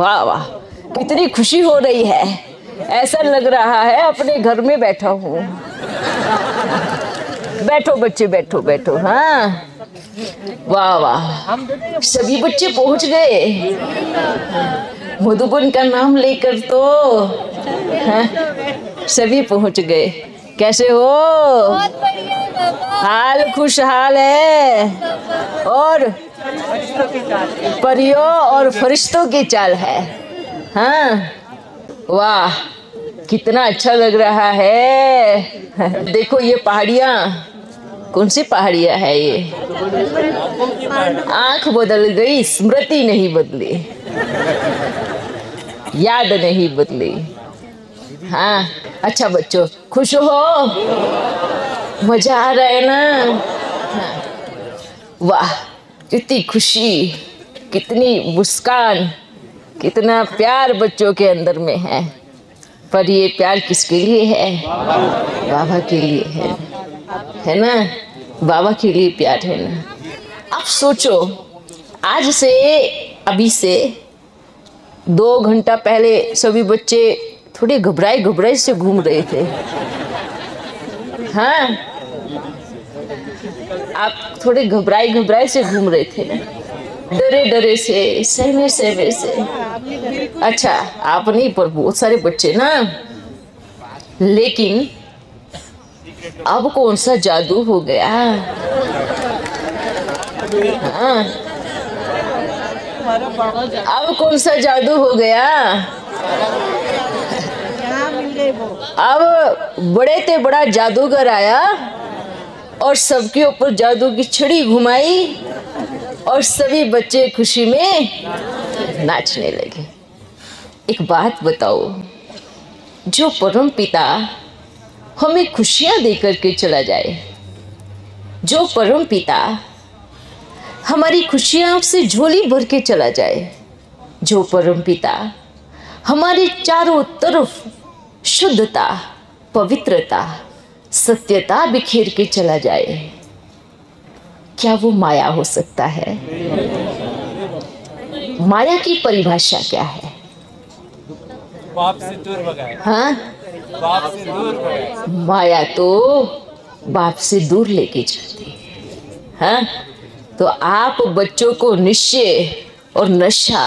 वाह वाह, कितनी खुशी हो रही है, ऐसा लग रहा है अपने घर में बैठा हूँ। बैठो बच्चे, बैठो बैठो। हाँ वाह वाह, सभी बच्चे पहुंच गए मधुबन का नाम लेकर तो। हाँ, सभी पहुंच गए। कैसे हो? हाल खुशहाल है, और परियों और फरिश्तों की चाल है। हाँ वाह, कितना अच्छा लग रहा है। देखो ये पहाड़ियाँ, कौन सी पहाड़ियाँ है ये? आंख बदल गई, स्मृति नहीं बदली, याद नहीं बदली। हाँ अच्छा बच्चों, खुश हो? मजा आ रहा है ना? हाँ। वाह, कितनी खुशी, कितनी मुस्कान, कितना प्यार बच्चों के अंदर में है। पर ये प्यार किसके लिए है? बाबा के लिए है ना? बाबा के लिए प्यार है ना? अब सोचो, आज से, अभी से 2 घंटा पहले सभी बच्चे थोड़े घबराए घबराए से घूम रहे थे। हाँ, आप थोड़े घबराए घबराए से घूम रहे थे, डरे डरे से, सहमे सहमे से। अच्छा, आप नहीं, पर बहुत सारे बच्चे ना। लेकिन अब कौन सा जादू हो गया? हाँ, अब कौन सा जादू हो गया? अब बड़े ते बड़ा जादूगर आया और सबके ऊपर जादू की छड़ी घुमाई और सभी बच्चे खुशी में नाचने लगे। एक बात बताओ, जो परम पिता हमें खुशियां देकर के चला जाए, जो परम पिता हमारी खुशियां से झोली भर के चला जाए, जो परम पिता हमारे चारों तरफ शुद्धता, पवित्रता, सत्यता बिखेर के चला जाए, क्या वो माया हो सकता है? माया की परिभाषा क्या है? बाप से दूर भगाए। हाँ, बाप से दूर भगाए। माया तो बाप से दूर लेके जाती है। हाँ, तो आप बच्चों को निश्चय और नशा,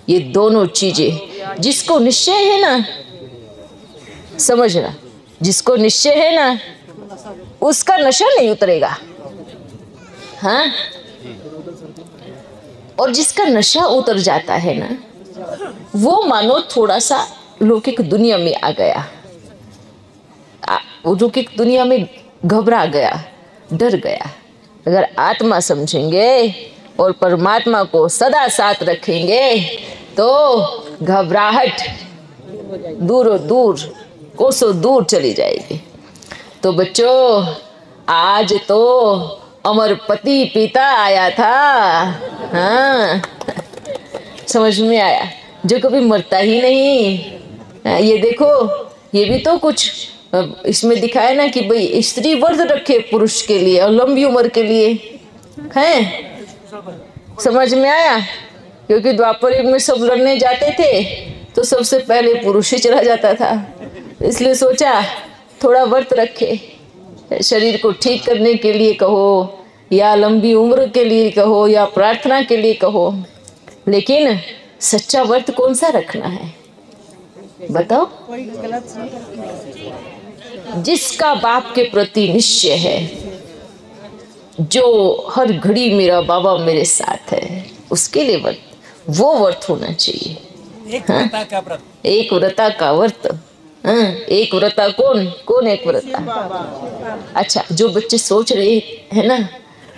ये दोनों चीजें, जिसको निश्चय है ना, समझना, जिसको निश्चय है ना, उसका नशा नहीं उतरेगा। हाँ, और जिसका नशा उतर जाता है ना, वो मानो थोड़ा सा लौकिक दुनिया में आ गया, वो लौकिक दुनिया में घबरा गया, डर गया। अगर आत्मा समझेंगे और परमात्मा को सदा साथ रखेंगे तो घबराहट दूर दूर, कोसों दूर चली जाएगी। तो बच्चों, आज तो अमरपति पिता आया था। हाँ, समझ में आया, जो कभी मरता ही नहीं। ये देखो, ये भी तो कुछ इसमें दिखाया ना कि भाई स्त्री व्रत रखे पुरुष के लिए और लंबी उम्र के लिए हैं। समझ में आया? क्योंकि द्वापर युग में सब लड़ने जाते थे तो सबसे पहले पुरुष ही चला जाता था, इसलिए सोचा थोड़ा व्रत रखे, शरीर को ठीक करने के लिए कहो या लंबी उम्र के लिए कहो या प्रार्थना के लिए कहो। लेकिन सच्चा व्रत कौन सा रखना है बताओ? जिसका बाप के प्रति निश्चय है, जो हर घड़ी मेरा बाबा मेरे साथ है, उसके लिए व्रत, वो व्रत होना चाहिए। एक व्रता का व्रत, एक व्रता का व्रत। हाँ, एक व्रता कौन कौन एक व्रता? अच्छा, जो बच्चे सोच रहे हैं ना,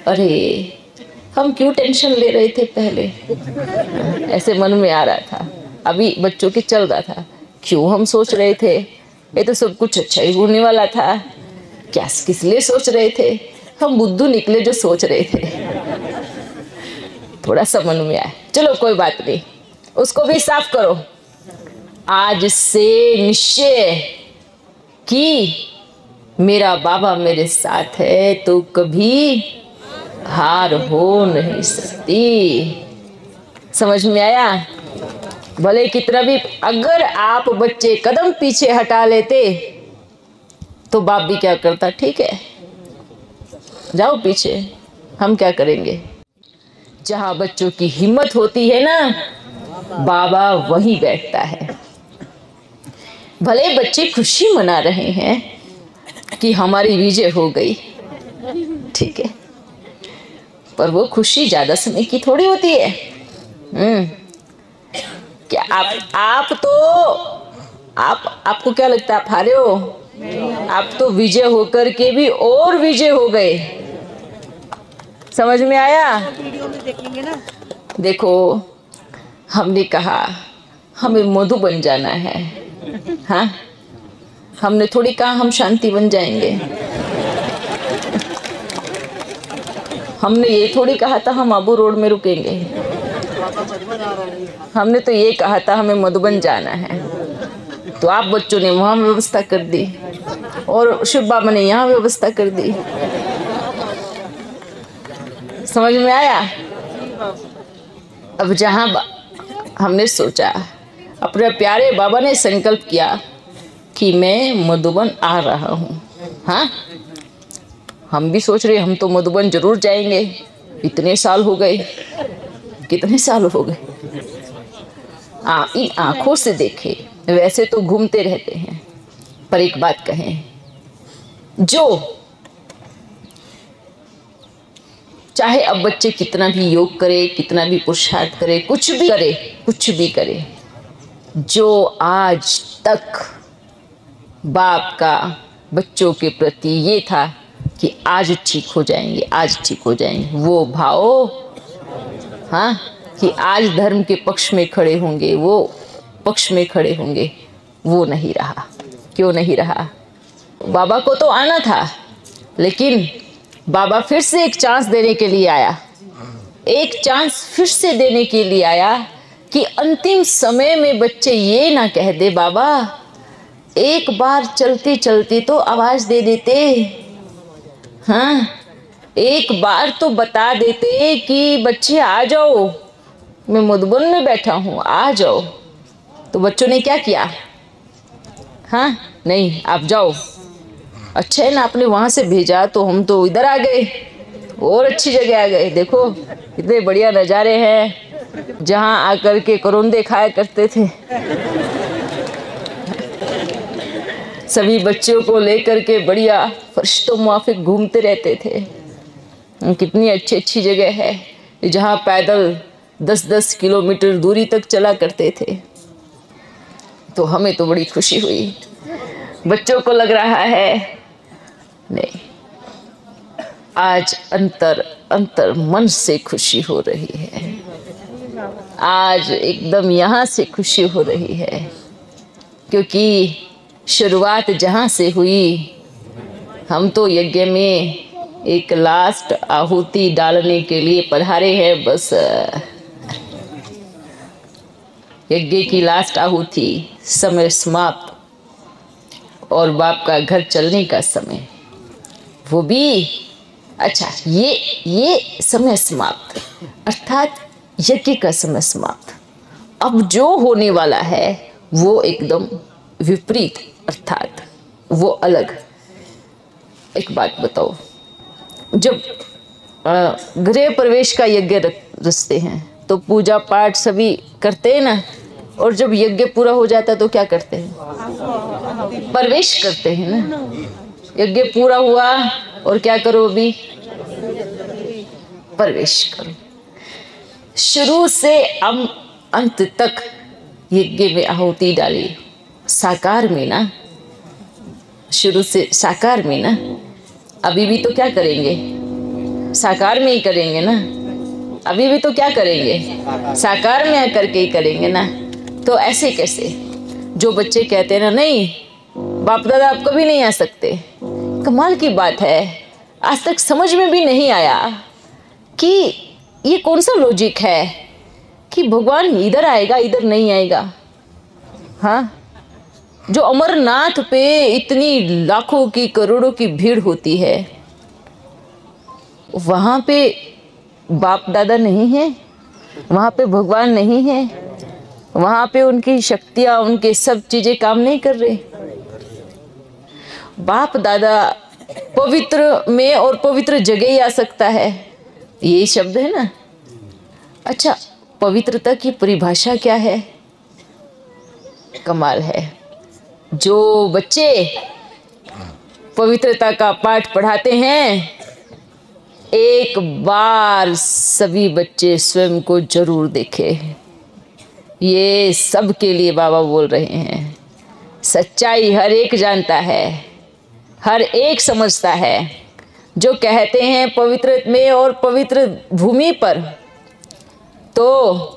अरे हम क्यों टेंशन ले रहे थे पहले, ऐसे मन में आ रहा था, अभी बच्चों के चल रहा था, क्यों हम सोच रहे थे, ये तो सब कुछ अच्छा ही होने वाला था, क्या किस लिए सोच रहे थे? हम बुद्धू निकले जो सोच रहे थे। थोड़ा सा मन में आया, चलो कोई बात नहीं, उसको भी साफ करो। आज से निश्चय कि मेरा बाबा मेरे साथ है तो कभी हार हो नहीं सकती। समझ में आया? भले कितना भी, अगर आप बच्चे कदम पीछे हटा लेते तो बाप भी क्या करता, ठीक है जाओ पीछे, हम क्या करेंगे। जहां बच्चों की हिम्मत होती है ना, बाबा वहीं बैठता है। भले बच्चे खुशी मना रहे हैं कि हमारी विजय हो गई, ठीक है, पर वो खुशी ज्यादा समय की थोड़ी होती है। क्या आप तो आपको क्या लगता है आप हारे हो? आप तो विजय होकर के भी और विजय हो गए। समझ में आया? वीडियो में देखेंगे ना। देखो, हमने कहा हमें मधुबन जाना है, हाँ, हमने थोड़ी कहा हम शांति बन जाएंगे। हमने ये थोड़ी कहा था हम आबू रोड में रुकेंगे। हमने तो ये कहा था हमें मधुबन जाना है। तो आप बच्चों ने वहां व्यवस्था कर दी और शिव बाबा ने यहाँ व्यवस्था कर दी। समझ में आया? अब जहां हमने सोचा, अपने प्यारे बाबा ने संकल्प किया कि मैं मधुबन आ रहा हूँ, हाँ, हम भी सोच रहे हम तो मधुबन जरूर जाएंगे। इतने साल हो गए, कितने साल हो गए, इन आंखों से देखे वैसे तो घूमते रहते हैं, पर एक बात कहें, जो चाहे अब बच्चे कितना भी योग करे, कितना भी पुरुषार्थ करे, कुछ भी करे, जो आज तक बाप का बच्चों के प्रति ये था कि आज ठीक हो जाएंगे, आज ठीक हो जाएंगे, वो भाव, हाँ, कि आज धर्म के पक्ष में खड़े होंगे, वो पक्ष में खड़े होंगे, वो नहीं रहा। क्यों नहीं रहा? बाबा को तो आना था, लेकिन बाबा फिर से एक चांस देने के लिए आया, एक चांस फिर से देने के लिए आया कि अंतिम समय में बच्चे ये ना कह दे बाबा एक बार चलते चलते तो आवाज दे देते, हाँ, एक बार तो बता देते कि बच्चे आ जाओ, मैं मधुबन में बैठा हूँ, आ जाओ। तो बच्चों ने क्या किया? हाँ, नहीं, आप जाओ। अच्छा है ना, आपने वहाँ से भेजा तो हम तो इधर आ गए, और अच्छी जगह आ गए। देखो कितने बढ़िया नज़ारे हैं, जहाँ आकर के करौंदे खाया करते थे। सभी बच्चों को लेकर के बढ़िया फरिश्तों मुआफिक घूमते रहते थे। कितनी अच्छी अच्छी जगह है, जहाँ पैदल 10-10 किलोमीटर दूरी तक चला करते थे। तो हमें तो बड़ी खुशी हुई, बच्चों को लग रहा है नहीं, आज अंतर मन से खुशी हो रही है, आज एकदम यहाँ से खुशी हो रही है, क्योंकि शुरुआत जहाँ से हुई, हम तो यज्ञ में एक लास्ट आहुति डालने के लिए पधारे हैं। बस यज्ञ की लास्ट आहुति, समय समाप्त, और बाप का घर चलने का समय, वो भी अच्छा, ये समय समाप्त, अर्थात यज्ञ का समय समाप्त। अब जो होने वाला है वो एकदम विपरीत, अर्थात वो अलग। एक बात बताओ, जब गृह प्रवेश का यज्ञ रचते हैं तो पूजा पाठ सभी करते हैं ना, और जब यज्ञ पूरा हो जाता है तो क्या करते हैं? प्रवेश करते हैं ना। यज्ञ पूरा हुआ और क्या करो, अभी प्रवेश करो। शुरू से अंत तक यज्ञ में आहुति डाली, साकार में ना, शुरू से साकार में ना, अभी भी तो क्या करेंगे? साकार में ही करेंगे ना, अभी भी तो क्या करेंगे? साकार में आकर के ही करेंगे ना। तो ऐसे कैसे? जो बच्चे कहते हैं ना नहीं बाप दादा आप कभी नहीं आ सकते, कमाल की बात है, आज तक समझ में भी नहीं आया कि ये कौन सा लॉजिक है कि भगवान इधर आएगा इधर नहीं आएगा। हाँ, जो अमरनाथ पे इतनी लाखों की करोड़ों की भीड़ होती है, वहाँ पे बाप दादा नहीं है, वहाँ पे भगवान नहीं है, वहाँ पे उनकी शक्तियाँ, उनके सब चीज़ें काम नहीं कर रही। बाप दादा पवित्र में और पवित्र जगह ही आ सकता है, ये शब्द है ना। अच्छा, पवित्रता की परिभाषा क्या है? कमाल है। जो बच्चे पवित्रता का पाठ पढ़ाते हैं, एक बार सभी बच्चे स्वयं को जरूर देखें। ये सबके लिए बाबा बोल रहे हैं। सच्चाई हर एक जानता है, हर एक समझता है। जो कहते हैं पवित्र में और पवित्र भूमि पर, तो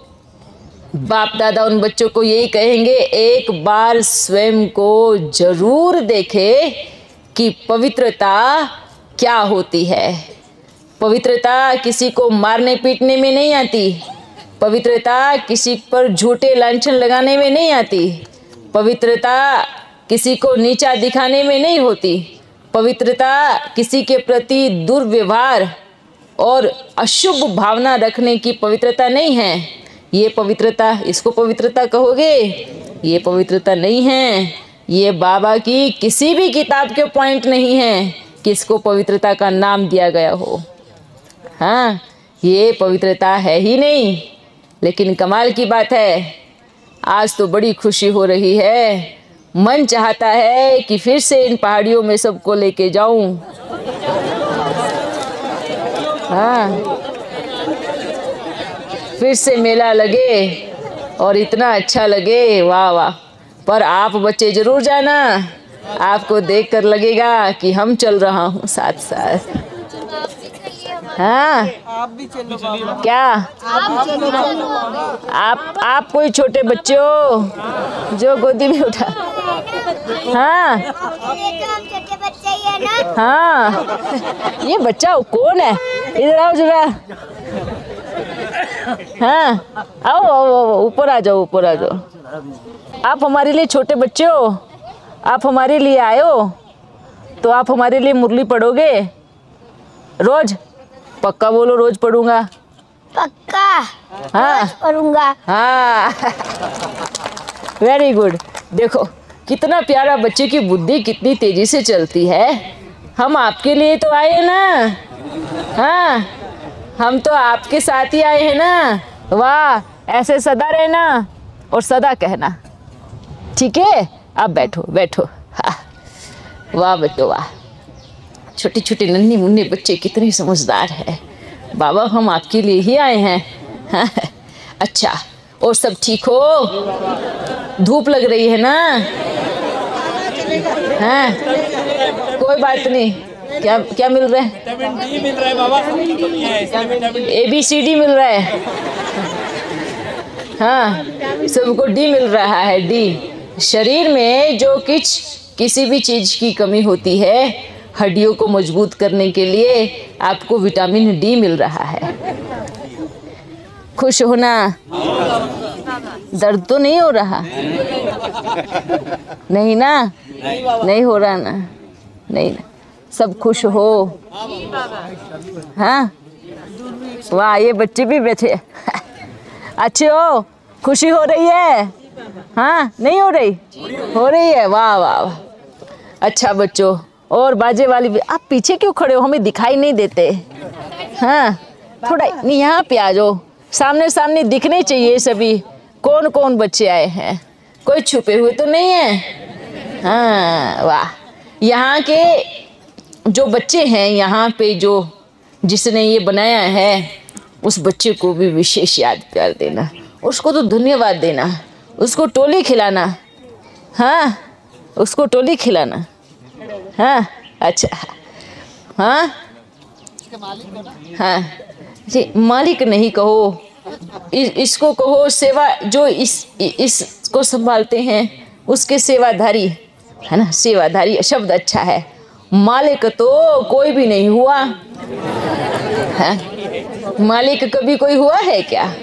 बाप दादा उन बच्चों को यही कहेंगे, एक बार स्वयं को जरूर देखें कि पवित्रता क्या होती है। पवित्रता किसी को मारने पीटने में नहीं आती। पवित्रता किसी पर झूठे लांछन लगाने में नहीं आती। पवित्रता किसी को नीचा दिखाने में नहीं होती। पवित्रता किसी के प्रति दुर्व्यवहार और अशुभ भावना रखने की पवित्रता नहीं है। ये पवित्रता, इसको पवित्रता कहोगे? ये पवित्रता नहीं है। ये बाबा की किसी भी किताब के पॉइंट नहीं है कि इसको पवित्रता का नाम दिया गया हो। हाँ, ये पवित्रता है ही नहीं। लेकिन कमाल की बात है, आज तो बड़ी खुशी हो रही है। मन चाहता है कि फिर से इन पहाड़ियों में सबको लेके जाऊं। हाँ, फिर से मेला लगे और इतना अच्छा लगे, वाह वाह। पर आप बच्चे जरूर जाना, आपको देखकर लगेगा कि हम चल रहा हूँ साथ साथ। हाँ, आप भी चलो बाबा। क्या आप कोई छोटे बच्चे हो जो गोदी में उठा? हाँ छोटे बच्चे ही है ना। हाँ, ये बच्चा कौन है? इधर आओ जरा। हाँ, आओ आओ आओ, ऊपर आ जाओ, ऊपर आ जाओ। आप हमारे लिए छोटे बच्चे हो, आप हमारे लिए आए हो, तो आप हमारे लिए मुरली पढ़ोगे रोज? पक्का बोलो, रोज पढ़ूंगा। पक्का हाँ पढ़ूंगा। हाँ, वेरी गुड। देखो कितना प्यारा, बच्चे की बुद्धि कितनी तेजी से चलती है। हम आपके लिए तो आए हैं ना। हाँ, हम तो आपके साथ ही आए हैं ना। वाह, ऐसे सदा रहना और सदा कहना, ठीक है? आप बैठो बैठो। हाँ, वाह बच्चों वाह, छोटे छोटे नन्हे मुन्ने बच्चे कितने समझदार हैं। बाबा हम आपके लिए ही आए हैं। हाँ, अच्छा, और सब ठीक हो? धूप लग रही है ना? हाँ, कोई बात नहीं। क्या क्या मिल रहा है? विटामिन डी मिल रहा है बाबा, कमी है इसमें विटामिन ABCD मिल रहा है। हाँ, सबको डी मिल रहा है। डी, शरीर में जो किसी भी चीज की कमी होती है, हड्डियों को मजबूत करने के लिए आपको विटामिन डी मिल रहा है। खुश होना, दर्द तो नहीं हो रहा? नहीं ना? नहीं हो रहा ना? नहीं ना? सब खुश हो? हाँ, वाह, ये बच्चे भी बैठे। अच्छे हो? खुशी हो रही है? हाँ, नहीं हो रही? हो रही है, वाह वाह वाह। अच्छा बच्चों, और बाजे वाली भी। आप पीछे क्यों खड़े हो, हमें दिखाई नहीं देते? हाँ, थोड़ा यहाँ पे आ जाओ, सामने सामने दिखने चाहिए सभी। कौन कौन बच्चे आए हैं? कोई छुपे हुए तो नहीं है? हाँ, वाह। यहाँ के जो बच्चे हैं, यहाँ पे जो जिसने ये बनाया है, उस बच्चे को भी विशेष याद प्यार देना, उसको तो धन्यवाद देना, उसको टोली खिलाना। हाँ, उसको टोली खिलाना। हाँ, अच्छा। हाँ हाँ जी, मालिक नहीं कहो, इसको कहो सेवा, जो इसको संभालते हैं उसके सेवाधारी, है ना? सेवाधारी शब्द अच्छा है। मालिक तो कोई भी नहीं हुआ है। मालिक कभी कोई हुआ है क्या?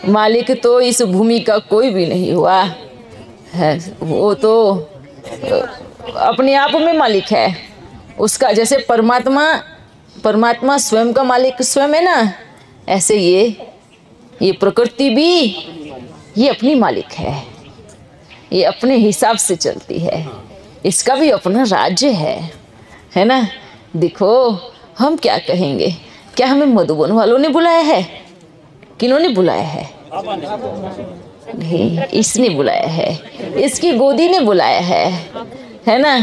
मालिक तो इस भूमि का कोई भी नहीं हुआ है। वो तो अपने आप में मालिक है उसका। जैसे परमात्मा स्वयं का मालिक स्वयं है ना, ऐसे ये प्रकृति भी ये अपनी मालिक है, ये अपने हिसाब से चलती है, इसका भी अपना राज्य है ना। देखो हम क्या कहेंगे, क्या हमें मधुबन वालों ने बुलाया है? किन्होंने बुलाया है? नहीं, इसने बुलाया है, इसकी गोदी ने बुलाया है ना।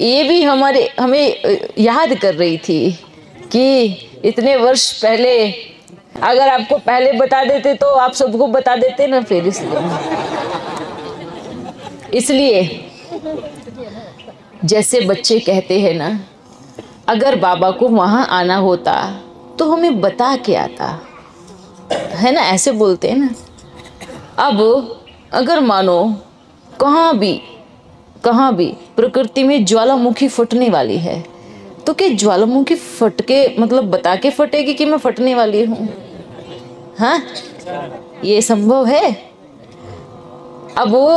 ये भी हमें याद कर रही थी कि इतने वर्ष पहले, अगर आपको पहले बता देते तो आप सबको बता देते ना। फिर इसलिए जैसे बच्चे कहते हैं ना, अगर बाबा को वहाँ आना होता तो हमें बता के आता, है ना, ऐसे बोलते हैं ना। अब अगर मानो कहाँ भी प्रकृति में ज्वालामुखी फटने वाली है, तो क्या ज्वालामुखी फट के मतलब बता के फटेगी कि मैं फटने वाली हूँ? हाँ, ये संभव है? अब वो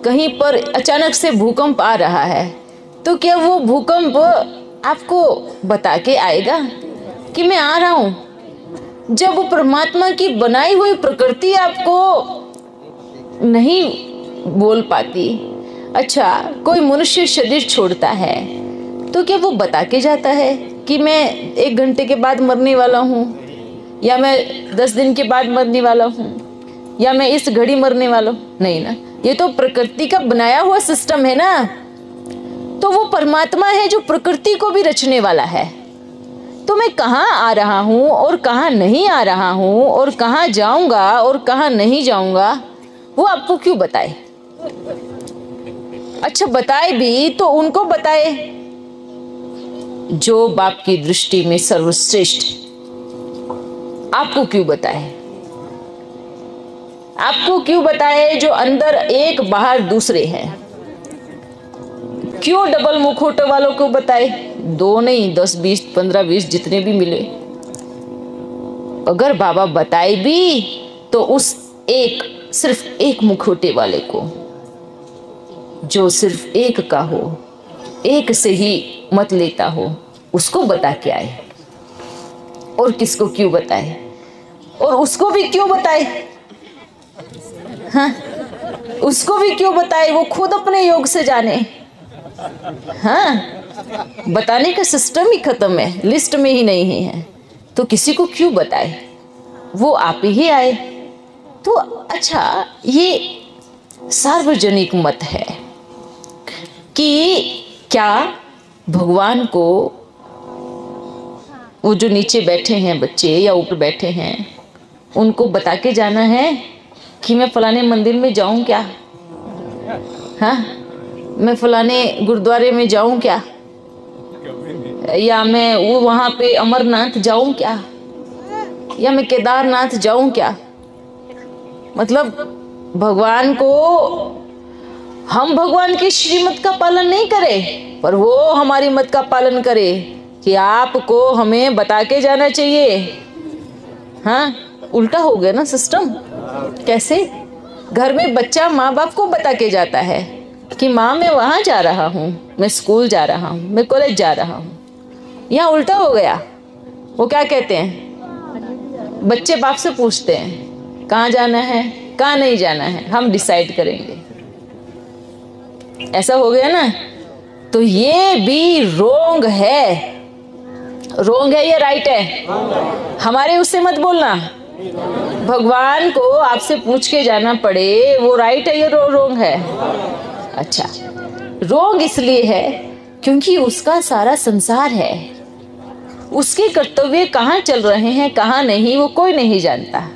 कहीं पर अचानक से भूकंप आ रहा है, तो क्या वो भूकंप आपको बता के आएगा कि मैं आ रहा हूं? जब वो परमात्मा की बनाई हुई प्रकृति आपको नहीं बोल पाती। अच्छा, कोई मनुष्य शरीर छोड़ता है तो क्या वो बता के जाता है कि मैं 1 घंटे के बाद मरने वाला हूँ, या मैं 10 दिन के बाद मरने वाला हूँ, या मैं इस घड़ी मरने वाला हूँ? नहीं ना, ये तो प्रकृति का बनाया हुआ सिस्टम है ना। तो वो परमात्मा है जो प्रकृति को भी रचने वाला है। तो मैं कहाँ आ रहा हूँ और कहाँ नहीं आ रहा हूँ, और कहाँ जाऊंगा और कहाँ नहीं जाऊंगा, वो आपको क्यों बताए? अच्छा, बताए भी तो उनको बताए जो बाप की दृष्टि में सर्वश्रेष्ठ। आपको क्यों बताए? आपको क्यों बताए जो अंदर एक बाहर दूसरे हैं? क्यों डबल मुखौटे वालों को बताए? 2 नहीं, 10 20 15 20 जितने भी मिले। अगर बाबा बताए भी तो उस सिर्फ एक मुखौटे वाले को, जो सिर्फ एक का हो, एक से ही मत लेता हो, उसको बता के आए। और किसको क्यों बताए? और उसको भी क्यों बताए? हाँ, उसको भी क्यों बताए? वो खुद अपने योग से जाने। हाँ, बताने का सिस्टम ही खत्म है, लिस्ट में ही नहीं है, तो किसी को क्यों बताए? वो आप ही आए। तो अच्छा, ये सार्वजनिक मत है कि क्या भगवान को वो जो नीचे बैठे हैं बच्चे या ऊपर बैठे हैं, उनको बता के जाना है कि मैं फलाने मंदिर में जाऊं क्या? हाँ, मैं फलाने गुरुद्वारे में जाऊं क्या, या मैं वो वहां पे अमरनाथ जाऊं क्या, या मैं केदारनाथ जाऊं क्या? मतलब भगवान को, हम भगवान की श्रीमत का पालन नहीं करें, पर वो हमारी मत का पालन करे कि आपको हमें बता के जाना चाहिए। हाँ, उल्टा हो गया ना सिस्टम। कैसे? घर में बच्चा माँ बाप को बता के जाता है कि माँ मैं वहाँ जा रहा हूँ, मैं स्कूल जा रहा हूँ, मैं कॉलेज जा रहा हूँ। यहाँ उल्टा हो गया। वो क्या कहते हैं, बच्चे बाप से पूछते हैं कहाँ जाना है, कहाँ नहीं जाना है, हम डिसाइड करेंगे। ऐसा हो गया ना। तो ये भी रोंग है। रोंग है या राइट है? हमारे उससे मत बोलना। भगवान को आपसे पूछ के जाना पड़े वो राइट है या रोंग है? अच्छा, रोंग इसलिए है क्योंकि उसका सारा संसार है, उसके कर्तव्य कहाँ चल रहे हैं कहाँ नहीं वो कोई नहीं जानता।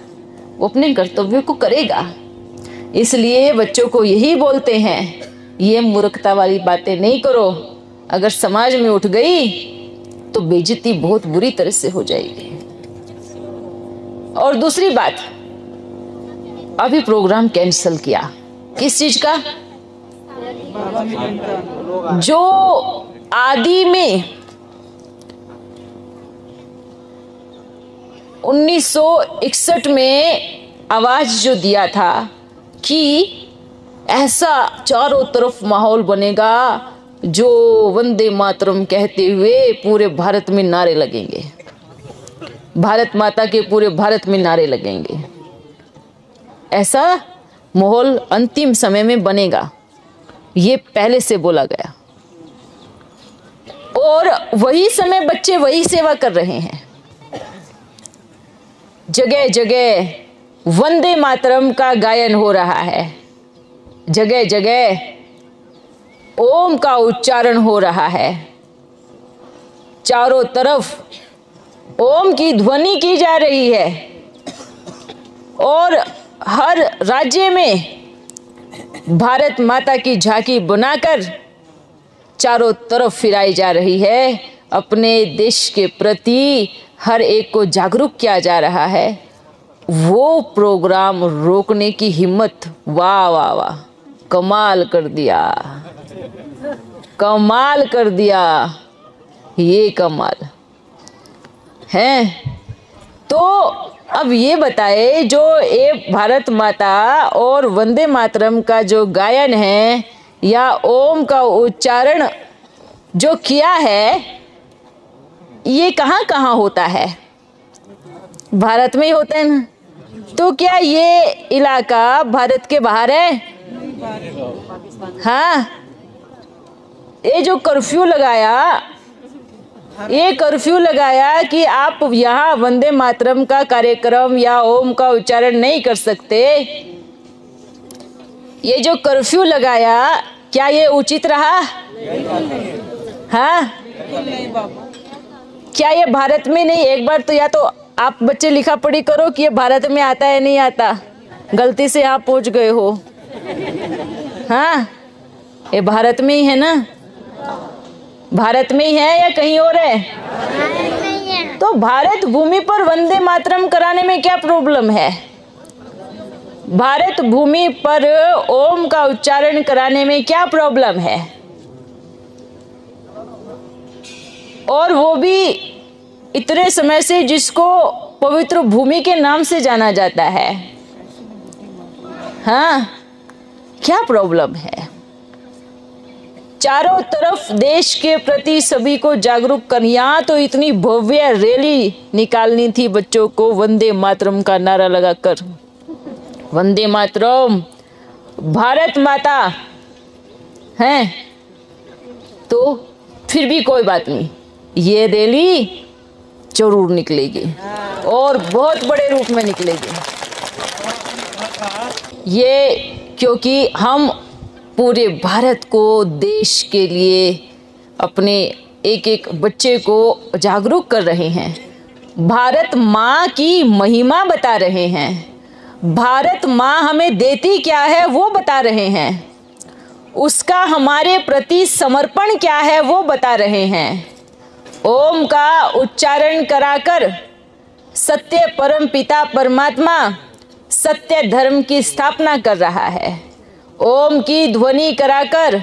वो अपने कर्तव्य को करेगा। इसलिए बच्चों को यही बोलते हैं, ये मूर्खता वाली बातें नहीं करो। अगर समाज में उठ गई तो बेइज्जती बहुत बुरी तरह से हो जाएगी। और दूसरी बात, अभी प्रोग्राम कैंसिल किया, किस चीज का? जो आदि में 1961 में आवाज जो दिया था कि ऐसा चारों तरफ माहौल बनेगा जो वंदे मातरम कहते हुए पूरे भारत में नारे लगेंगे, भारत माता के पूरे भारत में नारे लगेंगे। ऐसा माहौल अंतिम समय में बनेगा, ये पहले से बोला गया। और वही समय बच्चे वही सेवा कर रहे हैं। जगह जगह वंदे मातरम का गायन हो रहा है, जगह जगह ओम का उच्चारण हो रहा है, चारों तरफ ओम की ध्वनि की जा रही है और हर राज्य में भारत माता की झांकी बनाकर चारों तरफ फिराई जा रही है। अपने देश के प्रति हर एक को जागरूक किया जा रहा है। वो प्रोग्राम रोकने की हिम्मत, वाह वाह वाह, कमाल कर दिया, कमाल कर दिया, ये कमाल है। तो अब ये बताए, जो ये भारत माता और वंदे मातरम का जो गायन है या ओम का उच्चारण जो किया है, ये कहाँ कहाँ होता है? भारत में ही होता है ना। तो क्या ये इलाका भारत के बाहर है? हाँ, ये जो कर्फ्यू लगाया, ये कर्फ्यू लगाया कि आप यहाँ वंदे मातरम का कार्यक्रम या ओम का उच्चारण नहीं कर सकते, ये जो कर्फ्यू लगाया, क्या ये उचित रहा? हाँ, क्या ये भारत में नहीं? एक बार तो या तो आप बच्चे लिखा पढ़ी करो कि ये भारत में आता है नहीं आता, गलती से आप पहुंच गए हो। हाँ, ये भारत में ही है ना? भारत में ही है या कहीं और है? तो भारत भूमि पर वंदे मातरम कराने में क्या प्रॉब्लम है? भारत भूमि पर ओम का उच्चारण कराने में क्या प्रॉब्लम है? और वो भी इतने समय से जिसको पवित्र भूमि के नाम से जाना जाता है। हाँ, क्या प्रॉब्लम है? चारों तरफ देश के प्रति सभी को जागरूक कर, यहाँ तो इतनी भव्य रैली निकालनी थी बच्चों को वंदे मातरम का नारा लगाकर। वंदे मातरम, भारत माता हैं। तो फिर भी कोई बात नहीं, ये रैली जरूर निकलेगी और बहुत बड़े रूप में निकलेगी। ये क्योंकि हम पूरे भारत को, देश के लिए, अपने एक एक बच्चे को जागरूक कर रहे हैं। भारत माँ की महिमा बता रहे हैं। भारत माँ हमें देती क्या है वो बता रहे हैं। उसका हमारे प्रति समर्पण क्या है वो बता रहे हैं। ओम का उच्चारण कराकर सत्य परम पिता परमात्मा सत्य धर्म की स्थापना कर रहा है। ओम की ध्वनि कराकर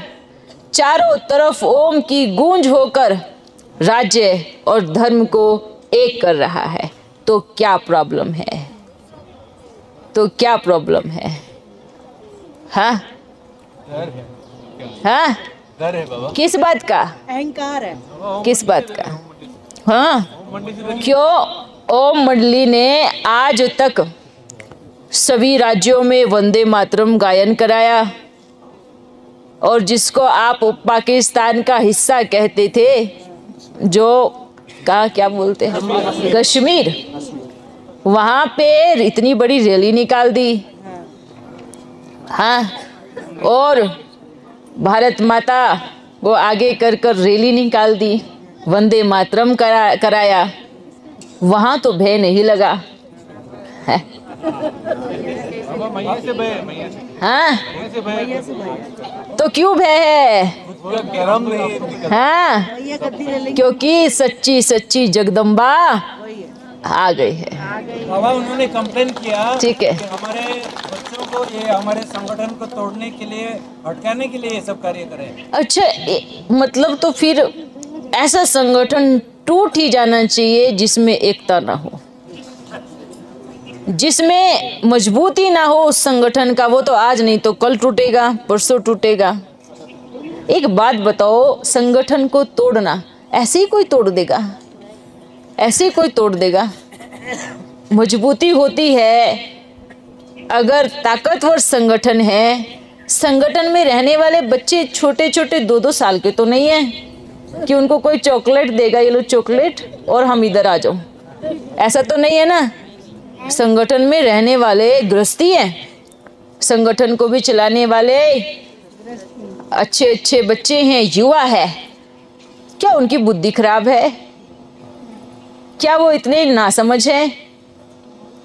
चारों तरफ ओम की गूंज होकर राज्य और धर्म को एक कर रहा है। तो क्या प्रॉब्लम है? तो क्या प्रॉब्लम है? हाँ हाँ, डर है बाबा। किस बात का? अहंकार है। किस बात का? हाँ, क्यों ओम मंडली ने आज तक सभी राज्यों में वंदे मातरम गायन कराया, और जिसको आप पाकिस्तान का हिस्सा कहते थे, जो कहाँ क्या बोलते हैं, कश्मीर, वहाँ पे इतनी बड़ी रैली निकाल दी। हाँ, और भारत माता वो आगे कर कर रैली निकाल दी, वंदे मातरम कराया, वहाँ तो भय नहीं लगा है। बाबा मैया से भय है, मैया से। हाँ, मैया से भय है। तो क्यों भय है? गरम नहीं निकलता। हाँ, क्योंकि सच्ची सच्ची जगदम्बा आ गई है। बाबा उन्होंने कंप्लेन किया, ठीक है, कि हमारे बच्चों को, ये हमारे संगठन को तोड़ने के लिए, भटकाने के लिए ये सब कार्य करें। अच्छा, मतलब तो फिर ऐसा संगठन टूट ही जाना चाहिए जिसमें एकता ना हो, जिसमें मजबूती ना हो उस संगठन का। वो तो आज नहीं तो कल टूटेगा, परसों टूटेगा। एक बात बताओ, संगठन को तोड़ना ऐसे ही कोई तोड़ देगा? ऐसे ही कोई तोड़ देगा? मजबूती होती है अगर ताकतवर संगठन है, संगठन में रहने वाले बच्चे छोटे छोटे 2-2 साल के तो नहीं हैं कि उनको कोई चॉकलेट देगा, ये लो चॉकलेट और हम इधर आ जाओ, ऐसा तो नहीं है ना। संगठन में रहने वाले गृहस्थी हैं, संगठन को भी चलाने वाले अच्छे अच्छे बच्चे हैं, युवा है। क्या उनकी बुद्धि खराब है? क्या वो इतने नासमझ हैं?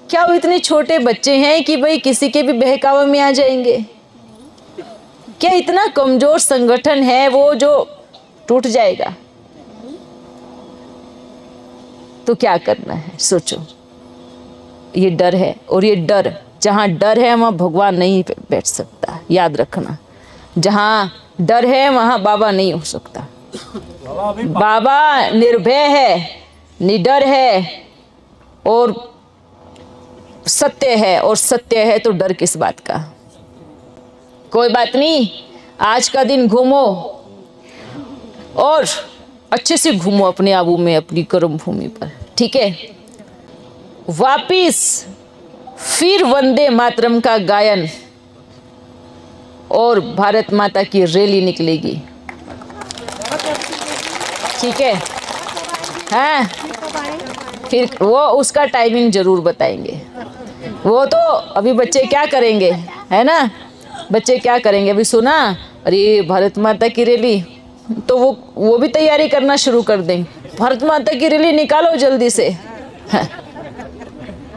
क्या वो इतने छोटे बच्चे हैं कि भाई किसी के भी बहकावे में आ जाएंगे? क्या इतना कमजोर संगठन है वो जो टूट जाएगा? तो क्या करना है सोचो। ये डर है, और ये डर, जहाँ डर है वहाँ भगवान नहीं बैठ सकता, याद रखना। जहाँ डर है वहाँ बाबा नहीं हो सकता। बाबा निर्भय है, निडर है और सत्य है, और सत्य है तो डर किस बात का। कोई बात नहीं, आज का दिन घूमो और अच्छे से घूमो अपने आबू में, अपनी कर्म भूमि पर, ठीक है। वापिस फिर वंदे मातरम का गायन और भारत माता की रैली निकलेगी, ठीक है। हाँ, फिर वो उसका टाइमिंग जरूर बताएंगे। वो तो अभी बच्चे क्या करेंगे, है ना, बच्चे क्या करेंगे अभी सुना, अरे भारत माता की रैली, तो वो भी तैयारी करना शुरू कर देंगे। भारत माता की रैली निकालो जल्दी से। हाँ,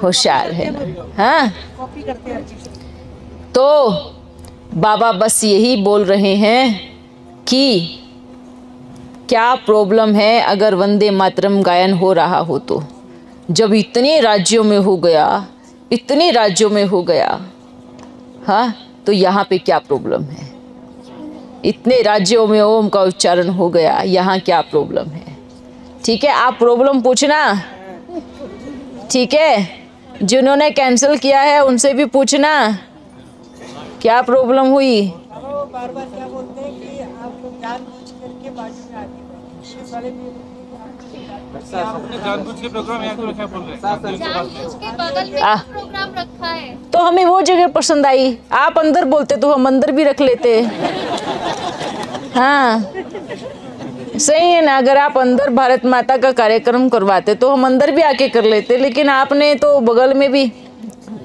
होशियार है ना। हाँ, तो बाबा बस यही बोल रहे हैं कि क्या प्रॉब्लम है अगर वंदे मातरम गायन हो रहा हो तो। जब इतने राज्यों में हो गया, इतने राज्यों में हो गया, हाँ, तो यहाँ पे क्या प्रॉब्लम है? इतने राज्यों में ओम का उच्चारण हो गया, यहाँ क्या प्रॉब्लम है? ठीक है, आप प्रॉब्लम पूछना, ठीक है। जिन्होंने कैंसिल किया है उनसे भी पूछना क्या प्रॉब्लम हुई। बार-बार क्या बोलते हैं कि आप लोग जानबूझ करके बाजू में आगे पुलिस वाले भी आपने जानबूझ के प्रोग्राम यहाँ क्यों रखा बोल रहे हैं? जानबूझ के बगल में प्रोग्राम रखा है तो हमें वो जगह पसंद आई, आप अंदर बोलते तो हम अंदर भी रख लेते। हाँ, सही है ना। अगर आप अंदर भारत माता का कार्यक्रम करवाते तो हम अंदर भी आके कर लेते, लेकिन आपने तो बगल में भी।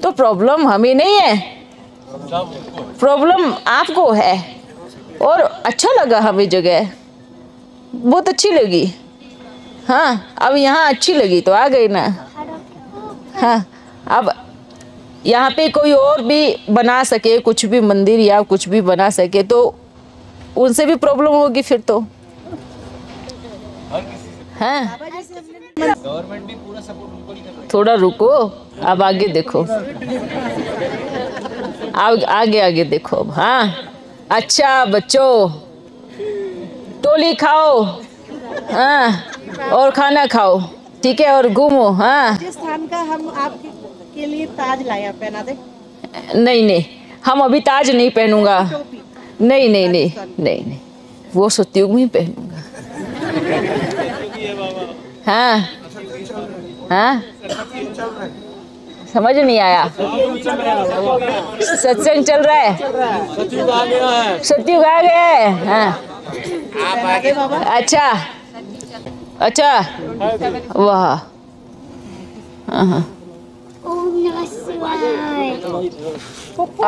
तो प्रॉब्लम हमें नहीं है, प्रॉब्लम आपको है। और अच्छा लगा हमें जगह, बहुत अच्छी लगी। हाँ, अब यहाँ अच्छी लगी तो आ गई ना। हाँ, अब यहाँ पे कोई और भी बना सके, कुछ भी मंदिर या कुछ भी बना सके तो उनसे भी प्रॉब्लम होगी फिर तो। हाँ, गवर्नमेंट भी पूरा सपोर्ट उनको ही कर रही है। थोड़ा रुको, अब आगे देखो, आगे आगे देखो अब। हाँ, अच्छा बच्चों, टोली खाओ, हाँ, और खाना खाओ, ठीक है, और घूमो। हाँ, राजस्थान का हम आपके लिए ताज लाया, पहना दे। नहीं नहीं, हम अभी ताज नहीं पहनूंगा। नहीं नहीं नहीं नहीं नहीं, वो सतयुग में पहनूंगा। हाँ हाँ, समझ नहीं आया। सत्संग चल रहा है, सतयुग आ गया है। सतयुग आ गया है। हाँ, अच्छा अच्छा, वाह, हाँ, ओम नमः शिवाय।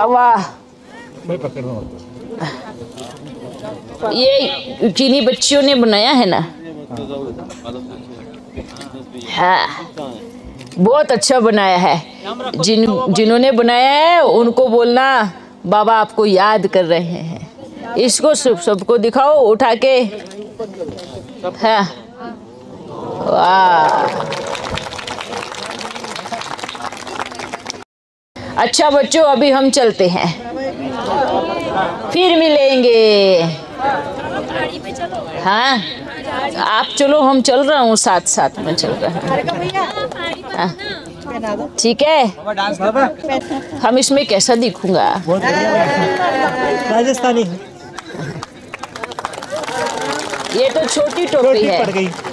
वाह। ये किन्हीं बच्चियों ने बनाया है ना। हाँ, बहुत अच्छा बनाया है। जिन्होंने बनाया है उनको बोलना बाबा आपको याद कर रहे हैं। इसको सबको दिखाओ उठा के। हाँ, वाह, अच्छा बच्चों, अभी हम चलते हैं, फिर मिलेंगे। हाँ, आप चलो, हम चल रहा हूँ, साथ साथ में चल रहा है। हाँ, ठीक है। हम इसमें कैसा दिखूंगा? राजस्थानी। ये तो छोटी टोपी है,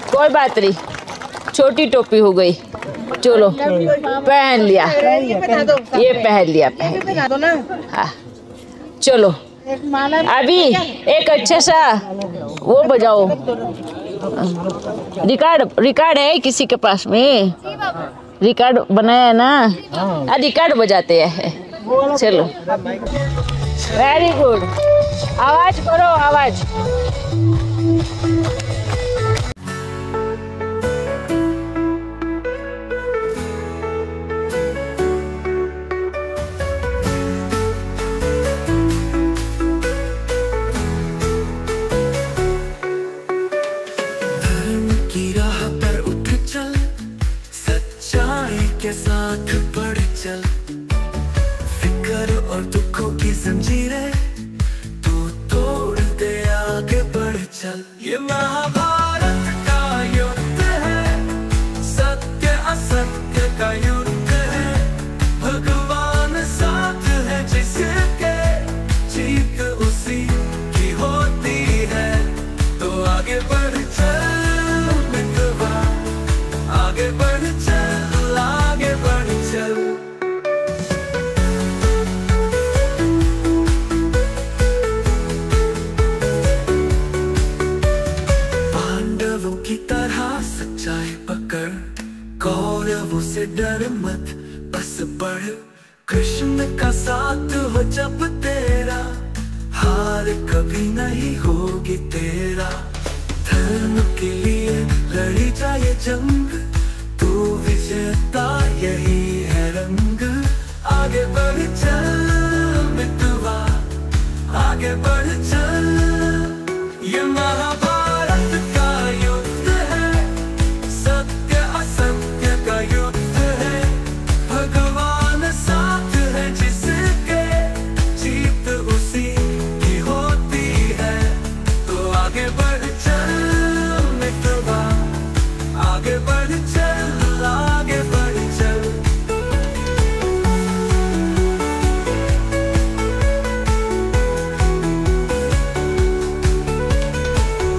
कोई बात नहीं, छोटी टोपी हो गई। चलो पहन लिया, ये पहन लिया, हाँ चलो अभी एक अच्छा सा वो बजाओ। रिकॉर्ड है किसी के पास में? रिकॉर्ड बनाया ना, रिकॉर्ड बजाते हैं। चलो वेरी गुड, आवाज करो आवाज। के साथ बढ़ चल, फिक्र और दुखों की जंजीरें तू तोड़ दे, आगे बढ़ चल। ये महाभारत का युद्ध है, सत्य असत्य का युद्ध है, भगवान साथ है जिसके, जीत उसी की होती है। तो आगे बढ़ चल मित्रवा, आगे बढ़ चल, आगे बढ़ चल। पांडवों की तरह सच्चाई पकड़, कौरवों से डर मत बस बढ़। कृष्ण का साथ हो जब तेरा, हार कभी नहीं होगी तेरा। धर्म के लिए लड़ी जाए जंग, तू विजेता यही है रंग। आगे बढ़ चल मित्रवा, आगे बढ़ चल। ये महाभारत का युद्ध है, सत्य असत्य का युद्ध है, भगवान साथ है जिसके, जीत उसी की होती है। तो आगे बढ़ चल मित्रवा, आगे बढ़ चल, आगे बढ़ चल।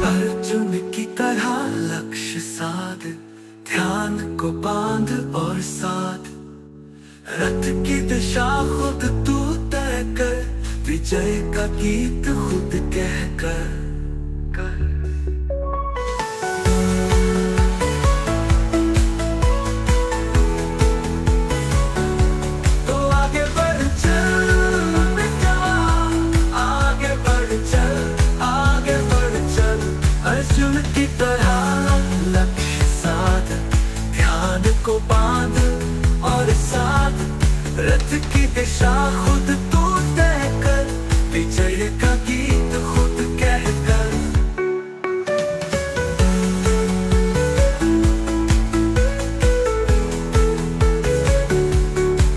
अर्जुन की तरह लक्ष्य साध, ध्यान को बांध और साध। रथ की दिशा खुद तू तय कर, विजय का गीत खुद कह कर। को बांध और साथ, रथ की दिशा खुद तू तय कर, विजय का गीत खुद कह कर।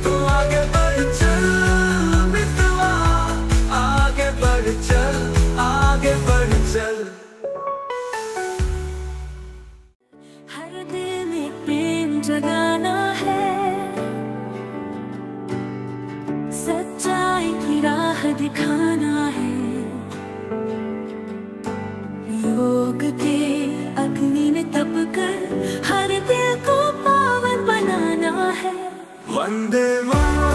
तो आगे बढ़ चल मित्रवा, आगे बढ़ चल, आगे बढ़ चल। हर दिल में प्रेम जगाना है, सच्चाई की राह दिखाना है, योग के अग्नि में तप कर हर दिल को पावन बनाना है। वंदे मातरम।